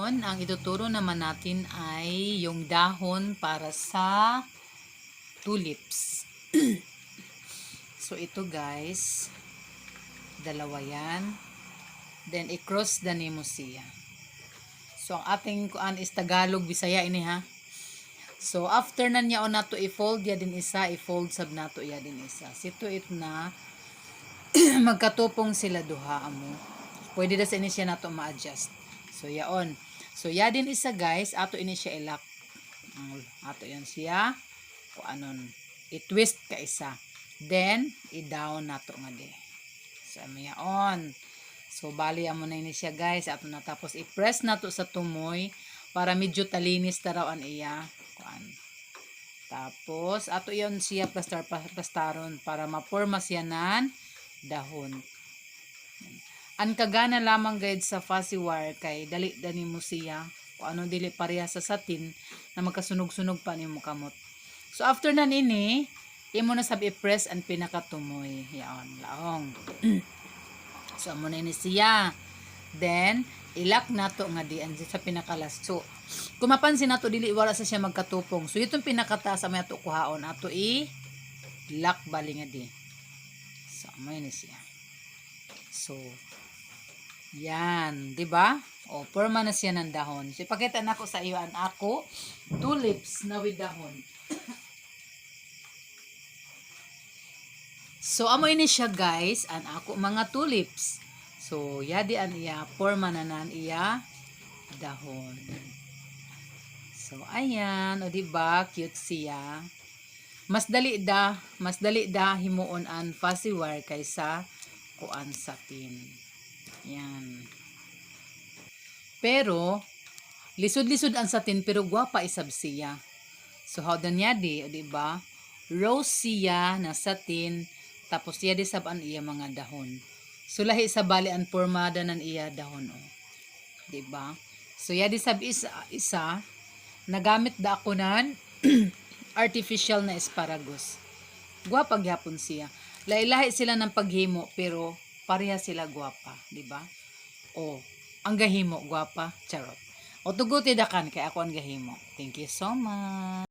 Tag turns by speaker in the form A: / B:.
A: ngayon, ang ituturo naman natin ay yung dahon para sa tulips. So, ito guys, dalawa yan. Then, i-cross the name mo siya. So, ang ating kuan is Tagalog, Bisaya ini ha. So, after na niya o nato i-fold ya din isa, i-fold sab nato ya din isa. Sito it na magkatupong sila duha mo. Pwede na sa ini siya nato ma-adjust. So, yaon. So, ya din isa guys, ato ini siya ilak. Ato yan siya. O anon, i-twist ka isa. Then, i-down nato nga di. So, yaon. So, bali amo na ini siya guys. Ato na tapos i-press nato sa tumoy para medyo talinis tarawan iya. Kuan. Tapos, ato yan siya plastaron para maporma siya nan dahon. Ang kagana lamang guide sa fuzzy wire kay dali mo siya o ano dili pareha sa satin na magkasunog-sunog pa nimo kamot. So after na nini, imo na sab i-press ang pinakatumoy. Yaon, laong. So amo na ini siya. Then ilak nato nga di anji sa pinakalas. So kung mapansin nato dili wala sa siya magkatupong. So itong pinakataas sa ato kuhaon ato i-lock bali nga di. So amo ini siya. So yan, 'di ba? O porma na siya ng dahon. So ipakita nako sa iyo ang ako tulips na with dahon. So amo ini siya guys, ang ako mga tulips. So yadi an iya porma na nan iya dahon. So ayan, o 'di ba? Cute siya. Mas dali da himuon an fuzzy wire kaysa kuan satin. Yan. Pero lisod-lisod ang satin pero gwapa isab siya. So how dan yadi, o 'di ba? Rose siya na satin tapos yadi sab an iya mga dahon. So lahi sa bali ang pormada nan iya dahon o. 'Di ba? So yadi sab isa nagamit da ako nan artificial na asparagus. Gwapa gyapon siya. Lahi-lahi sila ng paghimo pero pareha sila gwapa, di ba? O, ang gahimo gwapa, charot. O tuguti dakan kay ako ang gahimo. Thank you so much.